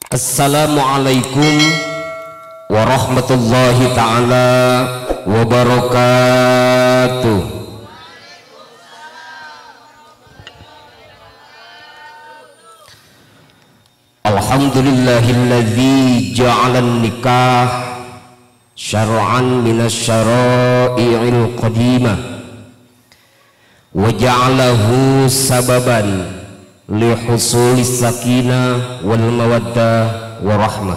Assalamualaikum warahmatullahi ta'ala wabarakatuh. Alhamdulillahilladzi ja'alan nikah syar'an minasyara'i'il qadimah wa ja'alahu sababan li husulis sakinah wal mawaddah wa rahmah.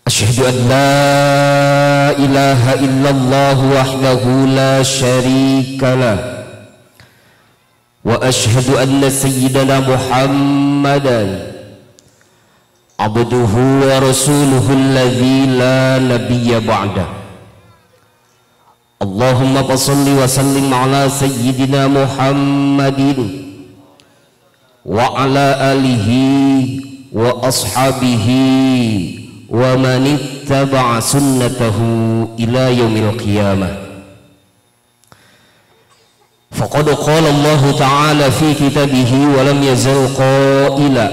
Asyhadu an la ilaha illallah wahdahu la syarika lah wa asyhadu anna sayyidana Muhammadan abduhu wa rasuluhu alladzi la nabiyya ba'dah. Allahumma salli wa sallim ala sayyidina Muhammadin wa ala alihi wa ashabihi wa man ittaba'a sunnatahu ila yaumil qiyamah. Faqad qala Allah ta'ala fi kitabihi wa lam yazal qaila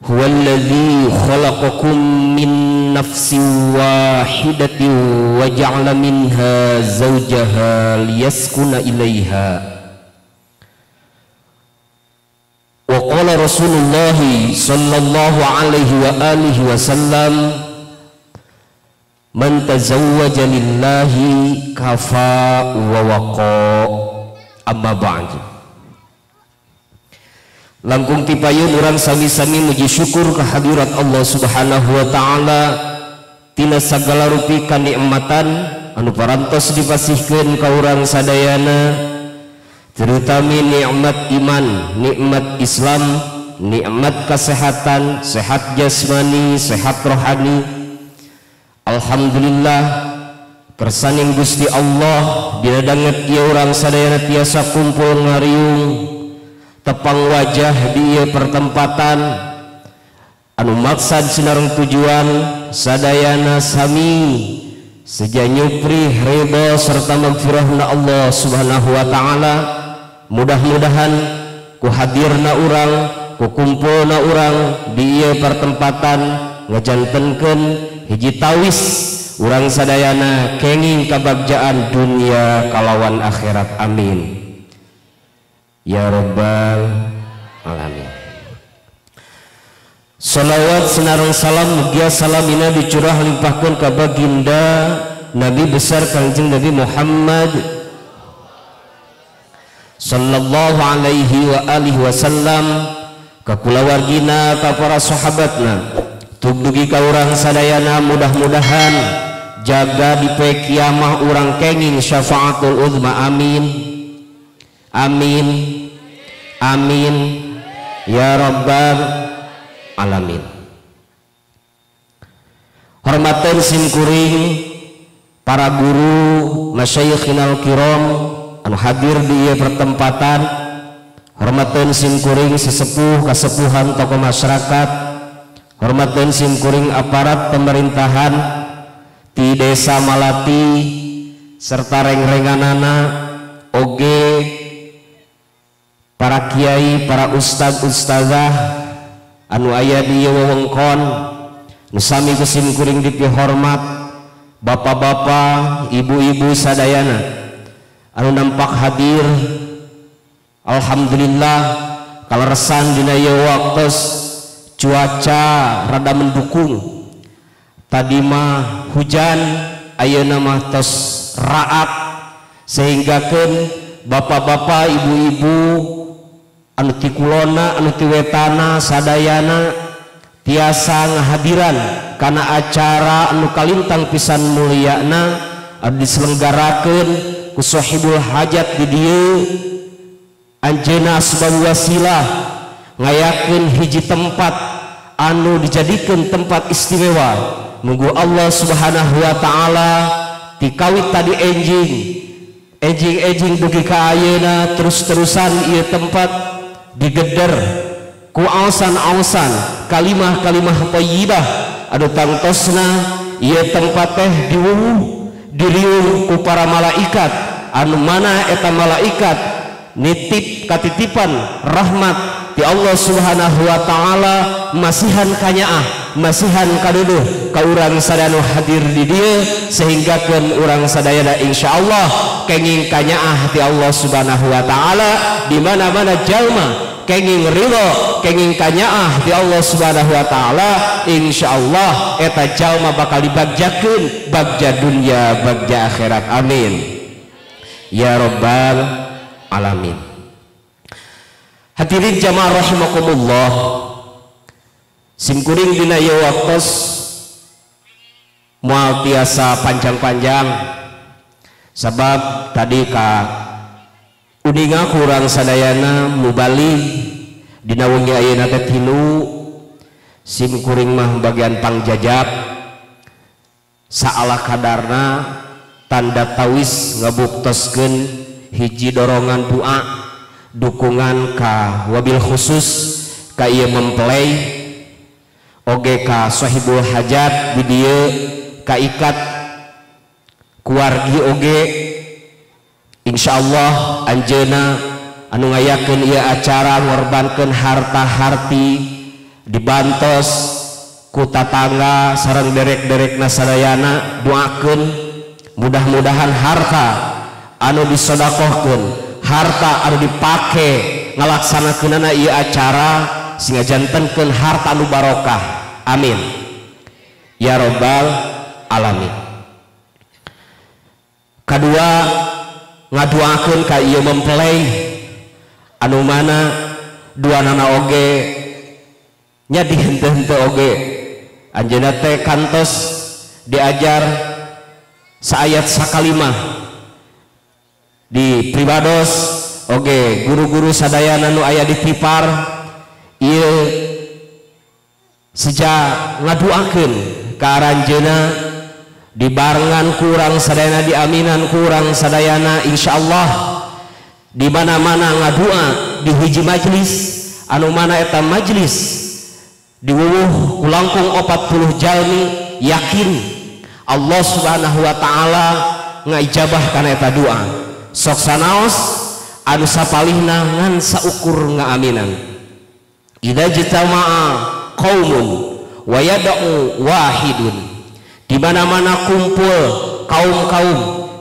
huwa alladhi khalaqakum min nafsin wahidatin wa ja'ala minha zawjaha liyaskuna ilaiha. Wa qala Rasulullah sallallahu alaihi wa alihi wasallam man tazawwaja lillahi kafa wa waqa. Amma ba'du. Langkung tipayun urang sami-sami muji syukur kehadirat Allah subhanahu wa ta'ala tina sagala rupi kanikmatan anu parantos dipasihkeun ka urang sadayana, terutama nikmat iman, nikmat Islam, nikmat kesehatan, sehat jasmani, sehat rohani. Alhamdulillah kersaning Gusti Allah bidadanget ieu urang sadayana tiasa kumpul ngariung tepang wajah di ieu pertempatan anu maksad sinareng tujuan sadayana sami seja nyupri ridho serta magfirahna Allah subhanahu wa ta'ala. Mudah-mudahan ku hadirna urang, ku kumpulna urang di ieu pertempatan ngajantenkeun hiji tawis urang sadayana kenging kabagjaan dunia kalawan akhirat. Amin ya rabbal alamin. Salawat sinareng salam mugia salamina dicurah limpahkeun ka baginda Nabi besar Kangjeng Nabi Muhammad sallallahu alaihi wa alihi wasallam, ka kulawargina, ka para sahabatna, tugdugi ka urang sadayana. Mudah-mudahan jaga di poe kiamah urang kenging syafaatul uzma. Amin amin amin ya rabbal alamin. Hormaten simkuring para guru masyayikhinal kiram anu hadir di ieu pertempatan, hormateun simkuring sesepuh kasepuhan tokoh masyarakat, hormateun simkuring aparat pemerintahan di Desa Malati serta reng-renganana oge para kiai, para ustad-ustazah anu aya di ieu wewengkon nu sami kusimkuring dipihormat, bapak-bapak, ibu-ibu sadayana anu nampak hadir. Alhamdulillah kaleresan dina ieu waktos cuaca rada mendukung. Tadi mah hujan, ayeuna mah tos raat, sehinggakeun bapak-bapak, ibu-ibu anu ti kulona, anu ti wetana sadayana tiasa ngahadiran kana acara anu kalintang pisan mulyana anu diselenggarakeun ku sahibul hajat di dieu. Anjeunna asbab wasilah ngayakeun hiji tempat anu dijadikeun tempat istimewa. Mugu Allah subhanahu wa ta'ala tikawit tadi enjing dugi ka ayeuna terus-terusan ieu tempat digeder ku aosan-aosan kalimah-kalimah thayyibah anu tangtosna ieu tempat teh diwuwuh diriung ku para malaikat anu mana eta malaikat nitip katitipan rahmat ti Allah Subhanahu wa taala masihan kanyaah masihan kaduduh ka urang sadaya hadir di dieu sehinggakeun urang sadaya insyaallah kenging kanyaah ti Allah Subhanahu wa taala di mana-mana jalma kenging ridho kenging kanyaah di Allah Subhanahu wa taala insyaallah eta jalma bakal dibagjakeun bagja dunya bagja akhirat amin ya rabbal alamin. Hadirin jamaah rahimakumullah, simkuring dina ieu waktos moal tiasa panjang-panjang sabab tadi ka uninga kurang sadayana mubali dina wengi ayeuna teh 3 simkuring mah bagian pangjajab saala kadarna tanda tawis ngabuktoskeun hiji dorongan doa dukungan ka wabil khusus ka ieu mempelai oge ka sahibul hajat di dieu ka ikat kuargi oge insyaallah anjeuna anu ngayakeun ieu acara ngorbankeun harta harti dibantos ku tatangga sareng derek-derekna sadayana doakeun mudah-mudahan harta anu disodakohkeun harta anu dipake ngalaksanakeunana ieu acara sehingga jantenkeun harta anu barokah amin ya rabbal alamin. Kadua ngaduakeun ka ieu mempelai anu mana duanana oge nya dihenteu-henteu oge anjeunna teh kantos diajar saayat sakalimah di pribados oge guru-guru sadayana nu aya di Tipar ieu sejak ngaduakeun ka aranjeuna dibarengan kurang sadayana diaminan kurang sadayana insyaallah di mana-mana ngadua di hiji majelis anu mana eta majelis diwuwuh ku langkung 40 jalmi yakin Allah Subhanahu wa taala ngaijabah kana eta doa sok sanaos anu sapalihna ngan saukur ngaaminan idza jitama'a qaumun wa yad'u wahidun di mana-mana kumpul kaum-kaum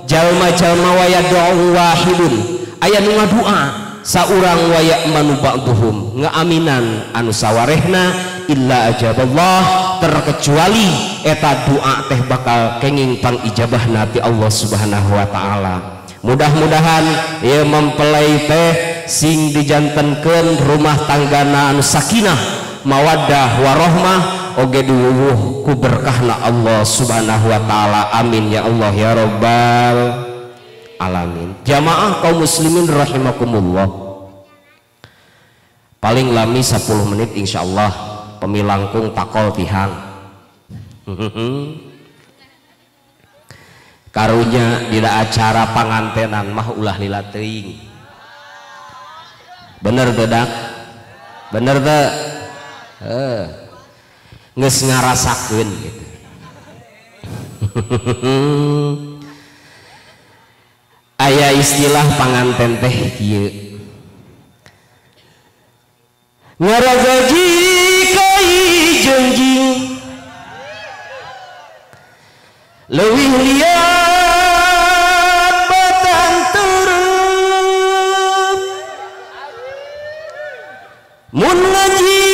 jalma-jalma wa yad'u wahidun aya nu ngadua saurang wa ya'manu ba'duhum ngaaminan anu sawarehna illa ajaballah terkecuali eta doa teh bakal kenging pangijabahna ti Allah Subhanahu wa taala. Mudah-mudahan ieu mempelai teh sing dijantenkeun rumah tanggana anu sakinah mawaddah warahmah oge diwuwuh ku berkahna Allah Subhanahu wa taala amin ya Allah ya rabbal alamin. Jamaah kaum muslimin rahimakumullah, paling lami 10 menit insyaallah pemilangkung takol tihang karunya dina acara pangantenan mah ulah lila teuing bener teu dak bener teu geus ngarasakeun gitu aya istilah panganten teh kieu ngaragaji kai jengjing leuwih liat batang teureum mun ngaji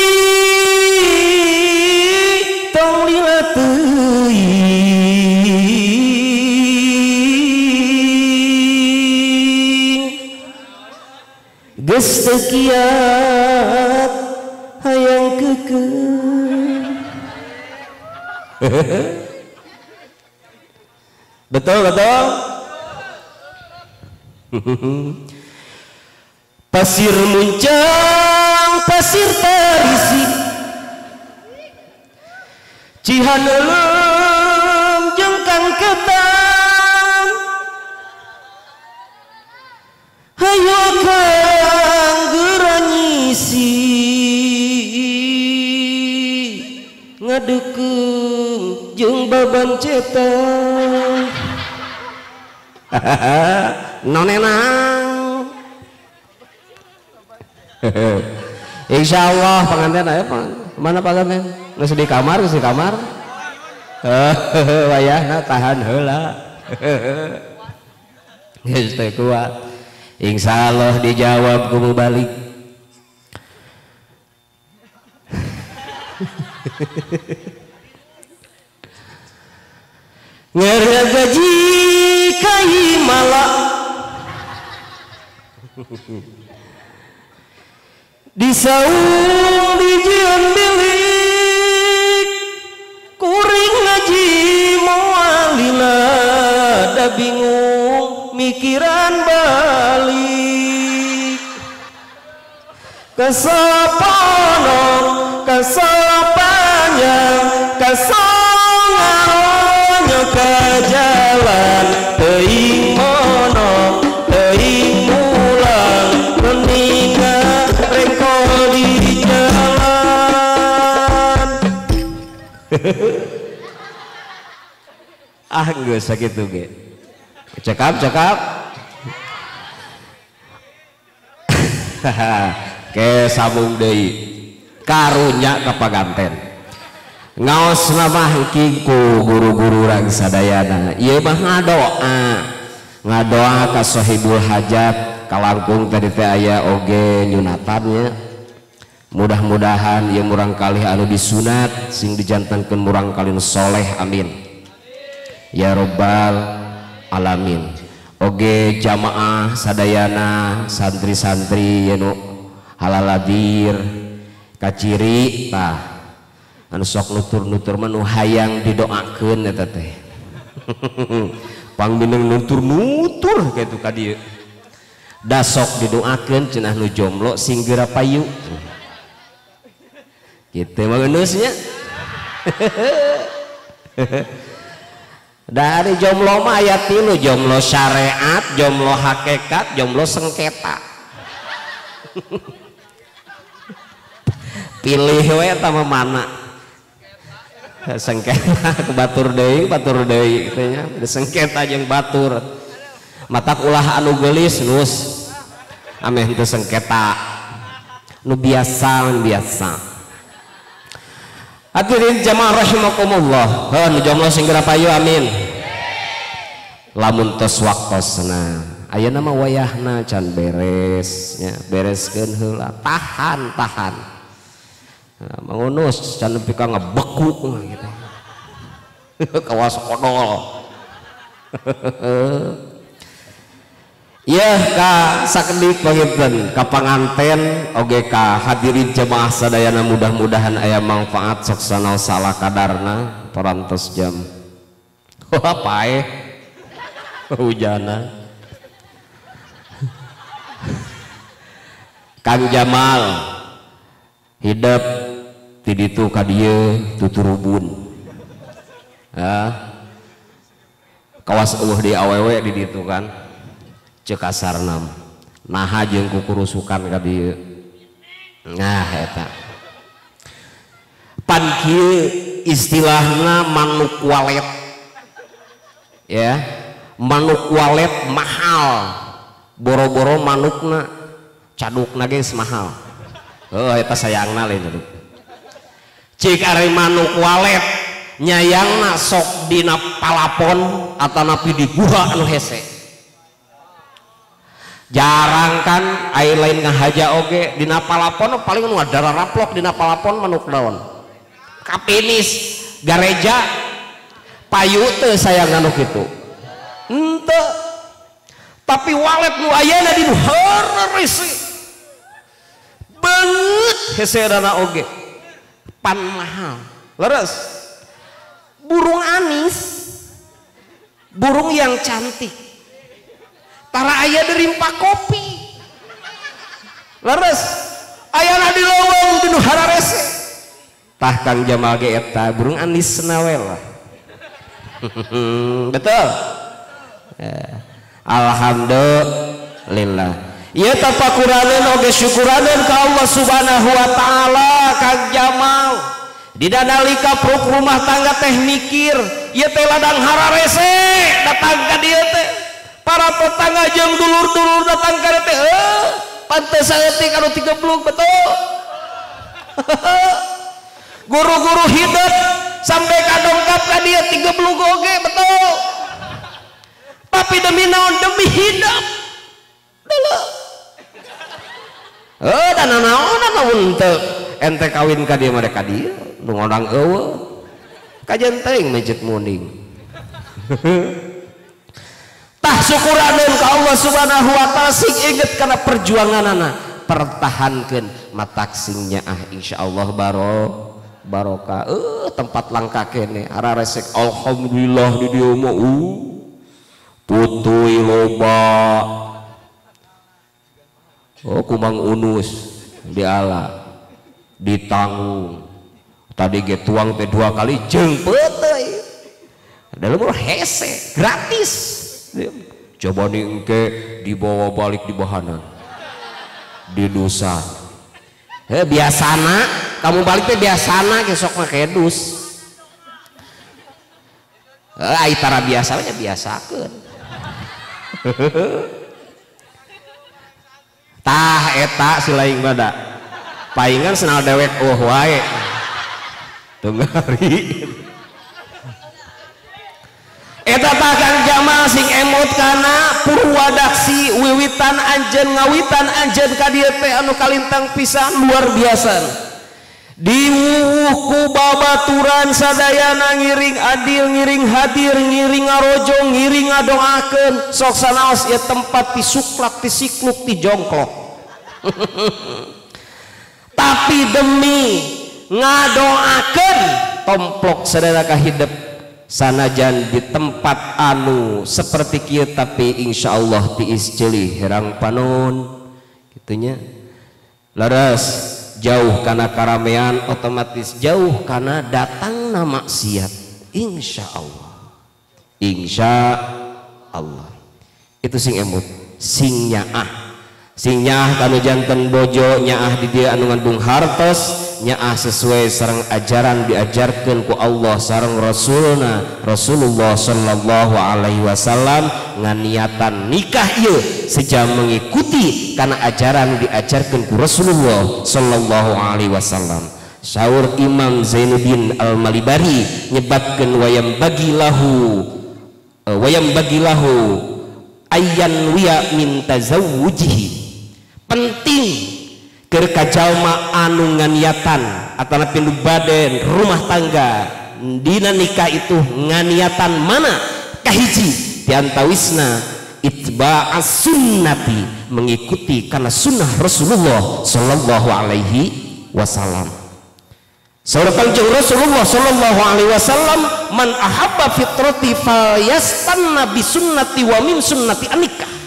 tong lila teuing geus teu kiat hayang keukeuh betul betul pasir muncang pasir tarisik cihaneuleum jeung kang ketan hayu kang geranyisi ngadeukeum jeung baban cetan nonenang insyaallah pengantin aya mana pengantin geus di kamar wayahna tahan heula geus teu kuat insyaallah dijawab kumu balik ngaragaji kai mala disaung dijieun bilik kuring ngaji moalila da bingung mikiran balik kasapanon kasapanya kasangaronyo ka jalan teuing monong teuing mulang meninga rengkol di jalan geus sakitu ge cekap ke sambung deui karunya ka paganten ngaos mah kingku guru-guru urang sadayana ieu mah ngadoa ka sahibul hajat kalangkung tadi teh aya oge nyunatannya mudah-mudahan ieu murang kalih anu disunat sing dijantankeun murang kalih soleh amin ya robbal alamin oge jamaah sadayana santri-santri nu halaladir kaciri tah anu sok nutur-nutur mah nu hayang didoakeun eta teh pangmineng nutur-nutur kitu ka dieu da sok didoakeun cenah nu jomblo sing geura payu kitu mah geus nya dari jomblo mah aya tilu jomblo syariat jomblo hakikat jomblo sengketa pilih we eta mah mana sengketa batur deui kitu nya sengketa jeung batur matak ulah anu geulis nus ameh teu sengketa nu biasa hadirin jamaah rahimakumullah nu jomblo sing geura payu amin lamun tos waktosna ayeuna mah wayahna can beres nya bereskeun heula tahan mangunus can nepi ka ngebeku gitu kawas kodol ya ka sakedik panginten ka panganten oge ka hadirin jemaah sadayana mudah-mudahan aya manfaat sok sanaos salah kadarna parantos jam pae hujana Kang Jamal hidup ti ditu ka dieu tuturubun kawas eueuh di awewe di ditu kan ceuk asarna naha jeung kukurusukan ka dieu nah eta pan kieu istilahna manuk walet ya manuk walet mahal boro-boro manukna cadukna geus mahal eta sayangna lain itu cik ari manuk walet nyayangna sok dina palapon atanapi di guha anu hese jarang kan aya lain ngahaja oge dina palapon paling nu dara raplok dina palapon manuk daun kapinis gareja payu teu sayang anu kitu henteu tapi walet nu ayana di heureurisi beut heseudana oge pan mahal leres burung anis burung yang cantik tara aya di rimpa kopi leres ayana di lowong di nu hararese tah Kang Jamal ge eta burung anis nawe lah betul alhamdulillah ieu tapakuraneun oge syukuraneun ka Allah Subhanahu wa taala Kang Jamal didanalika pruk rumah tangga teh mikir ieu teh ladang hararese datang ka dieu teh para tetangga jeung dulur-dulur datang ka dieu teh pantes saeutik anu 30 betul Guru-guru hidup sampai kadongkap ka dia 30 goge betul. Tapi demi naon? Demi hidup. Dan naon teu ente kawin ka dia mereka dia nu ngodang eueuh kajian teuing mejek muning. Tah syukuraneun ka Allah Subhanahu wa taala sing inget kana perjuanganana pertahankeun matak sing nyaah insyaallah barokah tempat langka kene ara resek alhamdulillah di dieu mah putuy loba kumang unus diala ditanggung tadi ge tuang teh 2 kali jeung peuteui dalam hese gratis coba nih engke dibawa balik di bahanan di dusan biasana kamu balik teh biasana besok mah kedus aitara biasanya biasakeun tah eta silaing bada paingan senal dewek wae tunggari eta tah kang jamaah sing emot kana purwadaksi wiwitan anjeun ngawitan anjeun ka dieu teh anu kalintang pisan luar biasa diwuwuh ku babaturan sadayana ngiring adil ngiring hadir ngiring ngarojo ngiring ngadoakeun sok sanaos ieu tempat tisuklak tisikluk tijongklok tapi demi ngadoakeun tomplok sadaya ka hidup sanajan di tempat anu seperti kieu tapi insyaallah tiis ceulih herang panon gitunya laras jauh karena karamean otomatis jauh karena datang nama maksiat insyaallah itu sing emut sing nyaah kanu janten bojo nyaah di dia anu ngandung hartos nyaah sesuai sareng ajaran diajarkan ku Allah sareng Rasulullah sallallahu alaihi wasallam nganiatan nikah ieu sejam mengikuti karena ajaran diajarkan ku Rasulullah sallallahu alaihi wasallam. Syaur Imam Zainuddin Al-Malibari nyebatkeun wayam bagilahu ayyan wiya min tazawwujihi penting keur kajalma anu nganiatan atana pindu baden rumah tangga dina nikah itu nganiatan mana kahiji diantawisna itba'as sunnati mengikuti karena sunnah Rasulullah sallallahu alaihi wasallam. Saudara kanjeng Rasulullah sallallahu alaihi wasallam man ahabba fitrati falyastanna bi sunnati wa min sunnati anikah.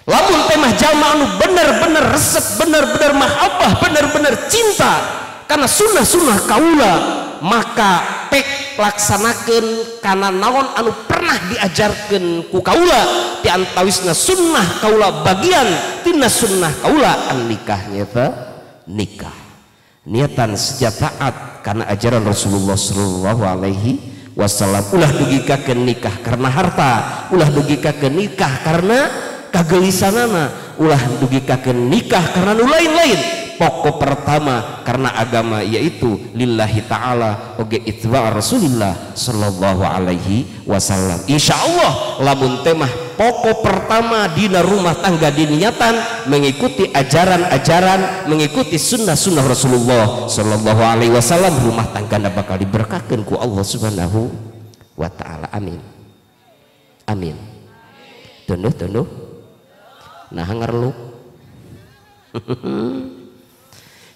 Lamun temah jalma anu bener-bener resep bener-bener mahabbah bener-bener cinta karena sunnah-sunnah kaula maka pek laksanakeun kana naon anu pernah diajarkeun ku kaula ti antawisna sunnah kaula bagian tina sunnah kaula an nikahnya teh nikah niatan sejak taat karena ajaran Rasulullah sallallahu alaihi wasallam ulah dugikakeun nikah karena harta ulah dugikakeun nikah karena kagelisanana ulah dugikakeun nikah karena nu lain-lain pokok pertama karena agama yaitu lillahi ta'ala oge itba' Rasulillah sallallahu alaihi wasallam. Insyaallah lamun temah pokok pertama dina rumah tangga diniatan mengikuti ajaran-ajaran mengikuti sunnah-sunnah Rasulullah sallallahu alaihi wasallam rumah tanggana bakal diberkahkeun ku Allah subhanahu wa ta'ala. Amin amin tunduh nah ngarlu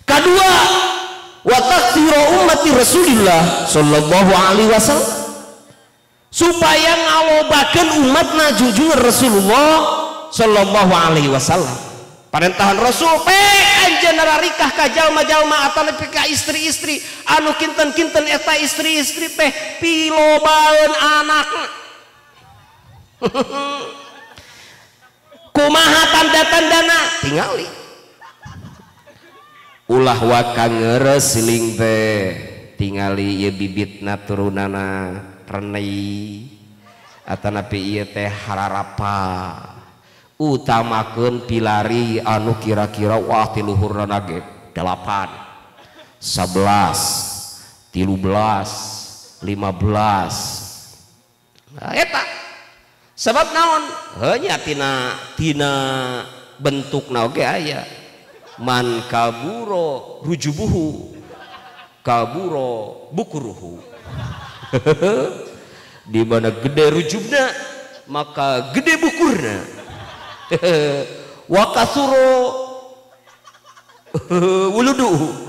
kedua wa taktsiru ummati Rasulillah sallallahu alaihi wasallam supaya ngalobakeun umatna junjungan Rasulullah sallallahu alaihi wasallam parentahan Rasul anjeun rarikah ka jalma-jalma atawa ka istri-istri anu kinten-kinten eta istri-istri teh pilobaeun anakna kumaha tanda-tandana tingali ulah waka ngeres siling teh tingali ieu bibitna turunana renei atanapi ieu teh hararapa utamakeun pilari anu kira-kira wah ti luhurna ge 8 11 13 15 eta sebab naon hanya tina bentukna oge aya man kaburo rujubuhu kaburo bukuruhu di mana gede rujubna maka gede bukurna wa kasuro wuluduhu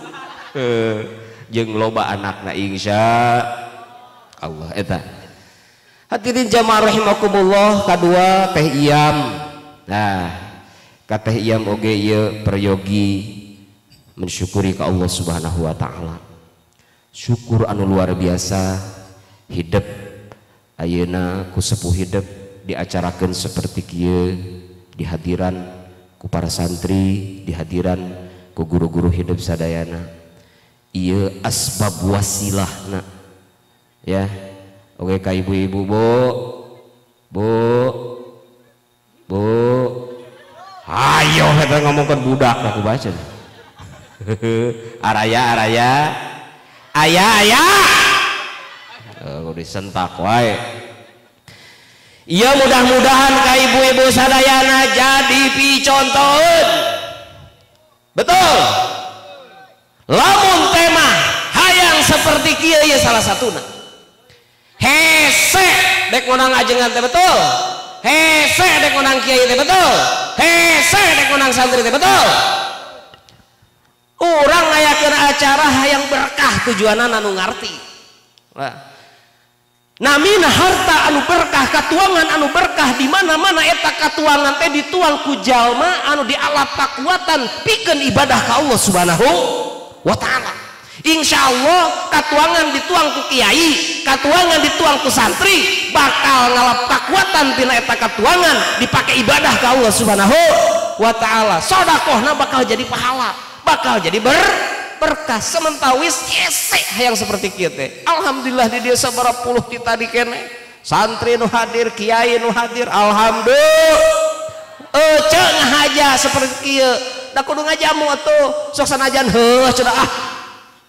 jeung loba anakna insya Allah eta. Hadirin jamaah rahimakumullah, kadua teh Iyam. Nah, ka teh Iyam oge ieu peryogi mensyukuri ka Allah Subhanahu wa taala. Syukur anu luar biasa hidup ayeuna ku sepuh hidup diacarakeun seperti kieu, dihadiran ku para santri, dihadiran ku guru-guru hidup sadayana. Ieu asbab wasilahna. Ya. Oke ka ibu-ibu bu ayo kita ngomongkan budak aku baca araya ayah aku disentak wae. Iya mudah-mudahan ka ibu-ibu sadayana jadi picontoheun betul lamun tema hayang seperti kieu ya salah satuna hese dek ngonang ajengan teh betul, hese dek ngonang kiai teh betul, hese dek ngonang santri teh betul. Urang ngayakeun acara hayang berkah tujuanan anu ngarti. Namina harta anu berkah, katuangan anu berkah di mana-mana eta katuangan teh dituang ku jalma anu dialap kakuatan pikeun ibadah ka Allah Subhanahu wa taala. Insya Allah katuangan dituang ku kiai, katuangan dituang ku santri bakal ngalap kakuatan tina eta katuangan dipakai ibadah ke Allah Subhanahu wa taala. Sedekahna bakal jadi pahala, bakal jadi berkah. Sementawis hese hayang seperti kieu teh. Alhamdulillah di dieu sabaraha puluh kita di kene. Santri nu hadir, kiai nu hadir, alhamdulillah. Ece ngahaja seperti kieu. Da kudu ngajamu atuh. Sok sanajan heuh cenah ah.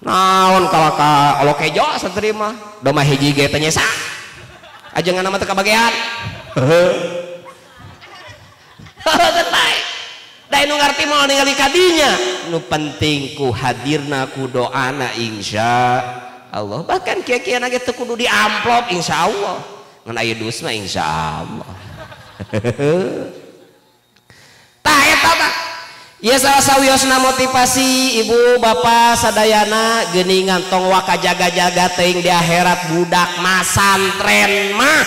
Naon kalau ka olo kejo santri mah domah hiji ge teh nyesa ajengan nama teu kabagean heuh da nu ngarti moal ningali kadinya nu penting ku hadirna ku doana insya Allah bahkan kieu-kieu ge teu kudu di amplop insya Allah ngan aya dus mah insya Allah tah eta mah ya salah sawiosna motivasi ibu bapak sadayana geuningan tong waka jaga-jaga teuing di akhirat budak masantren mah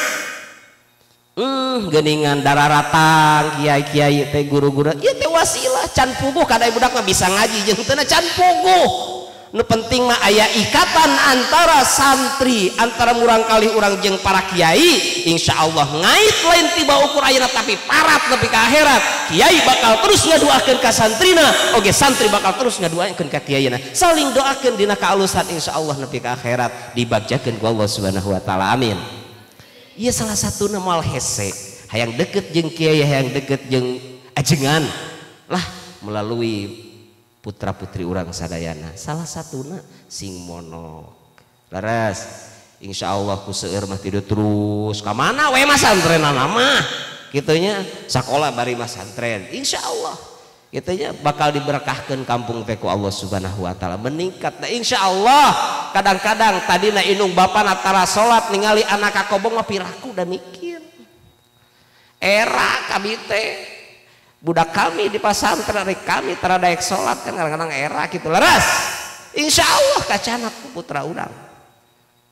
geuningan dararatang kiai-kiai teh guru-guru ieu teh wasilah can puguh kada budak mah bisa ngaji jeung teu can puguh nu penting mah aya ikatan antara santri antara murang kali urang jeung para kiai insyaallah ngait lain tiba ukur ayeuna tapi parat nepi ka akhirat kiai bakal terus ngaduakeun ka santrina oge santri bakal terus ngaduakeun ka kiaina saling doakeun dina kaalusan insyaallah nepi ka akhirat dibagjakeun ku Allah Subhanahu wa taala amin. Ieu salah satuna moal hese hayang deket jeung kiai hayang deket jeung ajengan lah melalui putra putri urang sadayana salah satuna sing monok laras insyaallah ku seueur mah tidur terus ka mana we mah santrenana mah kitunya sakola bari mah santren insyaallah kitunya bakal diberkahkeun kampung teh ku Allah Subhanahu wa taala meningkat da insyaallah kadang-kadang tadina indung bapana tara salat ningali anak kakobong mah piraku da mikir era kami teh budak kami di pasantren kami teradaek sholat kan kadang-kadang era gitu leras insyaallah kacanat putra urang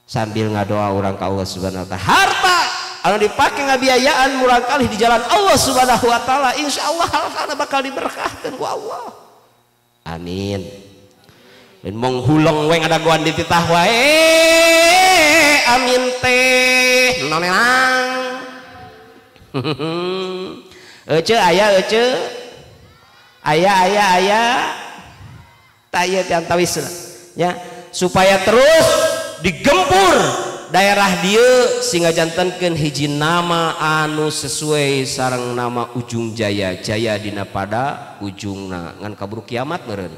sambil ngadoa urang ka Allah Subhanahu wa taala harta anu dipake ngabiayaan murang kali di jalan Allah Subhanahu wa taala insyaallah hartana bakal diberkahkeun ku Allah amin. Dan menghuleng weng ada goan di titah wae amin teh nonenang ece aya taya tiantawis ya supaya terus digempur daerah dieu sehingga jantenkeun hiji nama anu sesuai sareng nama Ujung Jaya dina pada ujungna ngan kaburu kiamat meureun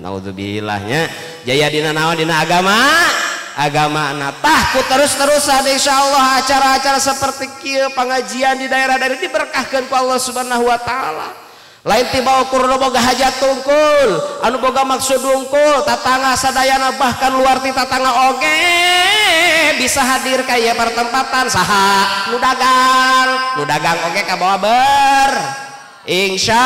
naudzubillahnya jaya dina naon dina agama tah ku terus-terusan insyaallah acara-acara seperti kieu pengajian di daerah-daerah diberkahkeun ku Allah Subhanahu wa taala. Lain tiba ukur nu boga hajat tungkul anu boga maksud tungkul tatangga sadayana bahkan luar ti tatangga oge bisa hadir ka ieu pertempatan saha nu dagang oge kabawa ber insya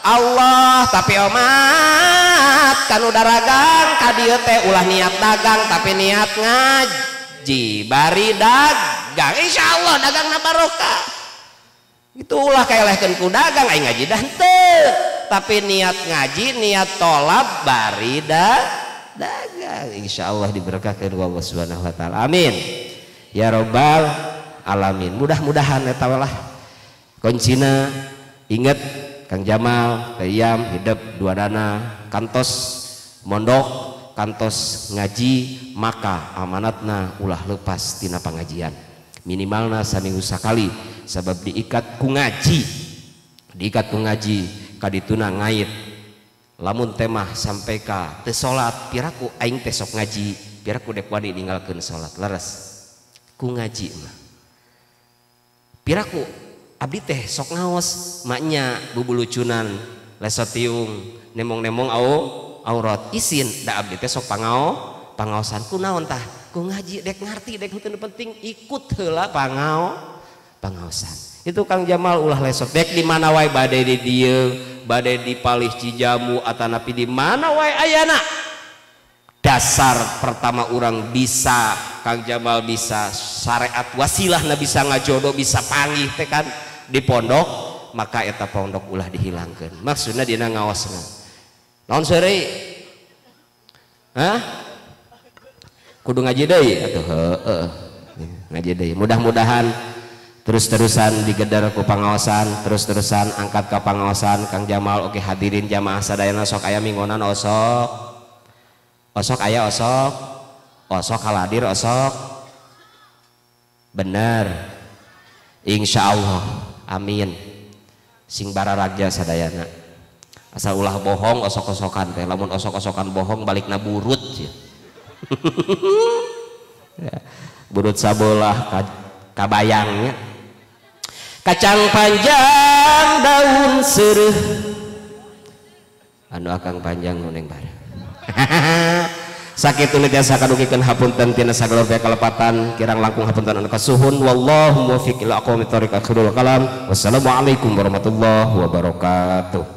Allah tapi omat kanu daragang ka dieu teh ulah niat dagang tapi niat ngaji bari dagang insyaallah dagangna barokah itu ulah kaelehkeun ku dagang aing ngaji dah henteu tapi niat ngaji niat tolab bari dagang insyaallah diberkahkeun ku Allah Subhanahu wa taala amin ya rabbal alamin mudah-mudahan eta lah kuncina inget Kang Jamal, Tayam, hidup dua dana, kantos mondok, kantos ngaji, maka amanatna ulah lepas tina pangajian. Minimalna saminggu sakali, sebab diikat ku ngaji, kadituna ngait. Lamun temah sampai ka teu salat, piraku aing teh sok ngaji, piraku dek wani ninggalkeun salat, leres. Ku ngaji mah. Piraku abdi teh sok ngaos maknya bubulucunan lesotiung nemong-nemong aurat isin da abdi teh sok pangaosan kunaon tah ku ngaji dek ngarti dek henteu penting ikut heula pangaosan itu Kang Jamal ulah lesot dek di mana wae bade di dieu bade di Palih Cijamu atanapi di mana wae ayana dasar pertama orang bisa Kang Jamal bisa syariat wasilahna bisa ngajodoh bisa panggih teh kan di pondok maka eta pondok ulah dihilangkan maksudnya dina ngawasna naon seureuy kudu ngaji deui atuh heueuh ngaji deui mudah-mudahan terus-terusan digedar ku pangaosan terus-terusan angkat ka pangaosan Kang Jamal oke hadirin jamaah sadayana sok aya mingonan osok aya osok haladir osok bener insyaallah amin sing bararaja sadayana asal ulah bohong osok-osokan teh lamun osok-osokan bohong balikna burut ya. Burut sabolah kabayangnya kacang panjang daun sereh anu akang panjang nu neng bare sakitu negasa kadugikeun hapunten tina sagalor kalepatan kirang langkung hapunten anu kasuhun wallahu muwaffiq ila aqwamit thoriq akhirul kalam wassalamualaikum warahmatullahi wabarakatuh.